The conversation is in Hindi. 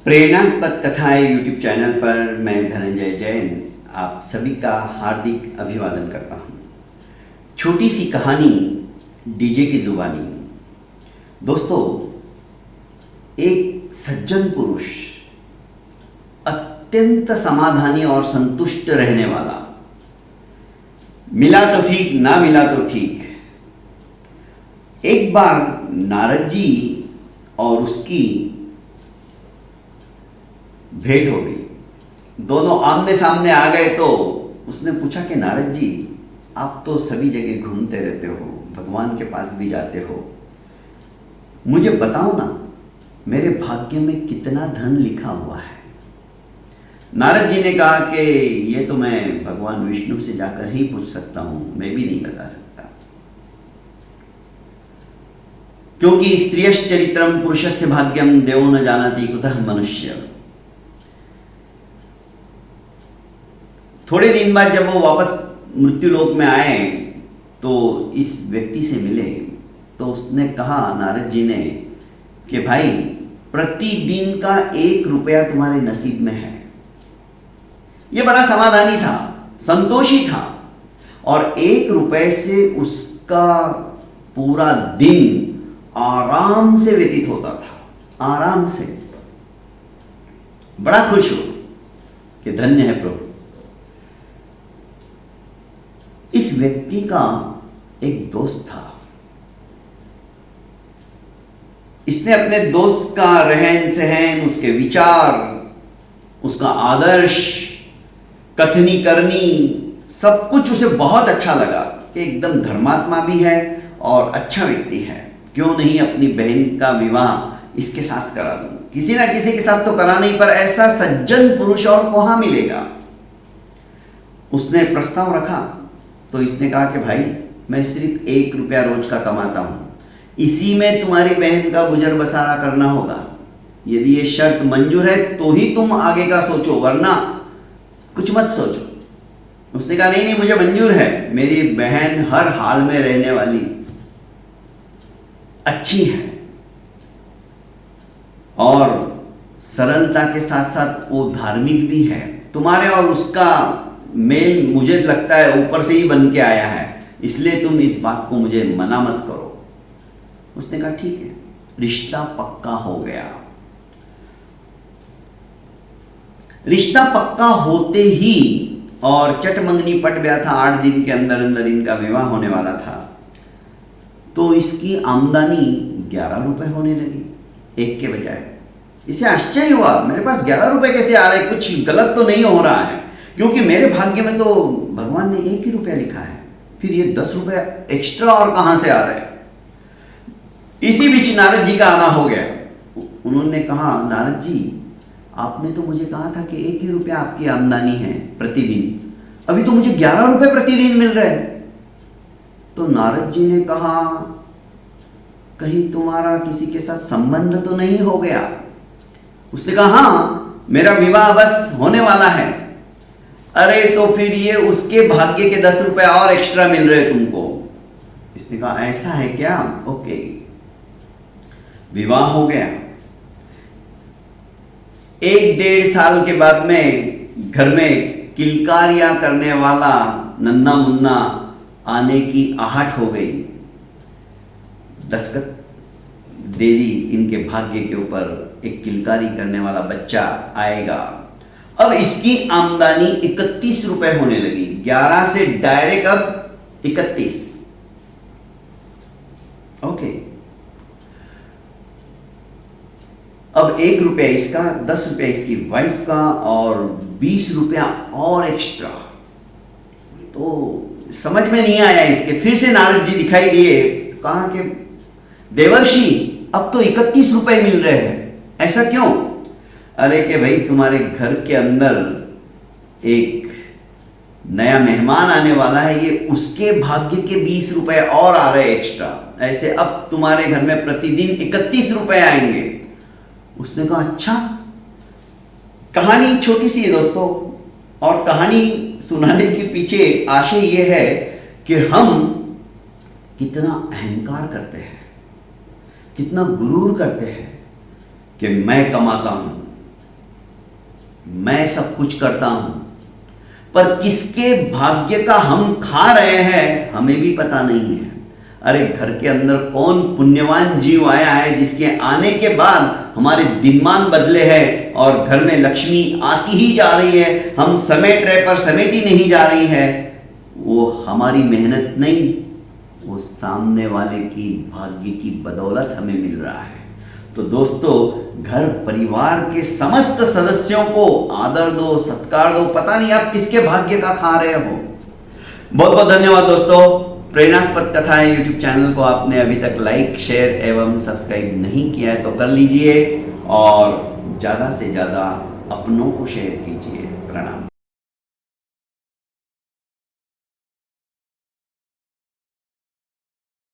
प्रेरणास्पद कथाएं यूट्यूब चैनल पर मैं धनंजय जैन आप सभी का हार्दिक अभिवादन करता हूं। छोटी सी कहानी डीजे की जुबानी। दोस्तों, एक सज्जन पुरुष, अत्यंत समाधानी और संतुष्ट रहने वाला, मिला तो ठीक ना मिला तो ठीक। एक बार नारद जी और उसकी भेंट हो गई। दोनों आमने सामने आ गए तो उसने पूछा कि नारद जी, आप तो सभी जगह घूमते रहते हो, भगवान के पास भी जाते हो, मुझे बताओ ना, मेरे भाग्य में कितना धन लिखा हुआ है। नारद जी ने कहा कि ये तो मैं भगवान विष्णु से जाकर ही पूछ सकता हूं, मैं भी नहीं बता सकता, क्योंकि स्त्रियश्च चरित्रम पुरुषस्य भाग्यम देवो न जानाति कुतः मनुष्य। थोड़े दिन बाद जब वो वापस मृत्यु लोक में आए तो इस व्यक्ति से मिले तो उसने कहा नारद जी ने कि भाई, प्रतिदिन का 1 रुपया तुम्हारे नसीब में है। ये बड़ा समाधानी था, संतोषी था, और 1 रुपए से उसका पूरा दिन आराम से व्यतीत होता था, आराम से। बड़ा खुश हो कि धन्य है प्रभु। इस व्यक्ति का एक दोस्त था। इसने अपने दोस्त का रहन सहन, उसके विचार, उसका आदर्श, कथनी करनी, सब कुछ उसे बहुत अच्छा लगा कि एकदम धर्मात्मा भी है और अच्छा व्यक्ति है। क्यों नहीं अपनी बहन का विवाह इसके साथ करा दूं, किसी ना किसी के साथ तो करा नहीं, पर ऐसा सज्जन पुरुष और कहां मिलेगा। उसने प्रस्ताव रखा तो इसने कहा कि भाई, मैं सिर्फ 1 रुपया रोज का कमाता हूं, इसी में तुम्हारी बहन का गुजर बसारा करना होगा। यदि ये शर्त मंजूर है तो ही तुम आगे का सोचो, वरना कुछ मत सोचो। उसने कहा नहीं नहीं, मुझे मंजूर है, मेरी बहन हर हाल में रहने वाली, अच्छी है, और सरलता के साथ साथ वो धार्मिक भी है। तुम्हारे और उसका मेल मुझे लगता है ऊपर से ही बन के आया है, इसलिए तुम इस बात को मुझे मना मत करो। उसने कहा ठीक है। रिश्ता पक्का हो गया। रिश्ता पक्का होते ही और चटमंगनी पट गया था, 8 दिन के अंदर अंदर इनका विवाह होने वाला था, तो इसकी आमदनी 11 रुपए होने लगी, 1 के बजाय। इसे आश्चर्य हुआ, मेरे पास 11 रुपए कैसे आ रहे, कुछ गलत तो नहीं हो रहा है, क्योंकि मेरे भाग्य में तो भगवान ने 1 ही रुपया लिखा है, फिर ये 10 रुपया एक्स्ट्रा और कहां से आ रहे हैं। इसी बीच नारद जी का आना हो गया। उन्होंने कहा नारद जी, आपने तो मुझे कहा था कि 1 ही रुपया आपकी आमदनी है प्रतिदिन, अभी तो मुझे 11 रुपए प्रतिदिन मिल रहे हैं। तो नारद जी ने कहा, कहीं तुम्हारा किसी के साथ संबंध तो नहीं हो गया। उसने कहा हाँ, मेरा विवाह बस होने वाला है। अरे तो फिर ये उसके भाग्य के 10 रुपए और एक्स्ट्रा मिल रहे तुमको। इसने कहा ऐसा है क्या, ओके। विवाह हो गया। 1-1.5 साल के बाद में घर में किलकारियां करने वाला नन्ना मुन्ना आने की आहट हो गई। दस्तखत दे दी इनके भाग्य के ऊपर, एक किलकारी करने वाला बच्चा आएगा। अब इसकी आमदनी 31 रुपए होने लगी, 11 से डायरेक्ट अब 31। ओके। अब 1 रुपया इसका, 10 रुपया इसकी वाइफ का, और 20 रुपया और एक्स्ट्रा। तो समझ में नहीं आया इसके। फिर से नारद जी दिखाई दिए, कहा कि देवर्षि, अब तो 31 रुपए मिल रहे हैं, ऐसा क्यों? अरे कि भाई, तुम्हारे घर के अंदर एक नया मेहमान आने वाला है, ये उसके भाग्य के 20 रुपए और आ रहे एक्स्ट्रा, ऐसे अब तुम्हारे घर में प्रतिदिन 31 रुपए आएंगे। उसने कहा अच्छा। कहानी छोटी सी है दोस्तों, और कहानी सुनाने के पीछे आशय यह है कि हम कितना अहंकार करते हैं, कितना गुरूर करते हैं कि मैं कमाता हूं, मैं सब कुछ करता हूं, पर किसके भाग्य का हम खा रहे हैं हमें भी पता नहीं है। अरे घर के अंदर कौन पुण्यवान जीव आया है जिसके आने के बाद हमारे दिनमान बदले हैं और घर में लक्ष्मी आती ही जा रही है, हम समेट रहे पर समेटी नहीं जा रही है। वो हमारी मेहनत नहीं, वो सामने वाले की भाग्य की बदौलत हमें मिल रहा है। तो दोस्तों, घर परिवार के समस्त सदस्यों को आदर दो, सत्कार दो। पता नहीं आप किसके भाग्य का खा रहे हो। बहुत बहुत धन्यवाद दोस्तों। प्रेरणास्पद कथाएं यूट्यूब चैनल को आपने अभी तक लाइक, शेयर एवं सब्सक्राइब नहीं किया है तो कर लीजिए और ज़्यादा से ज़्यादा अपनों को शेयर कीजिए। प्रणाम।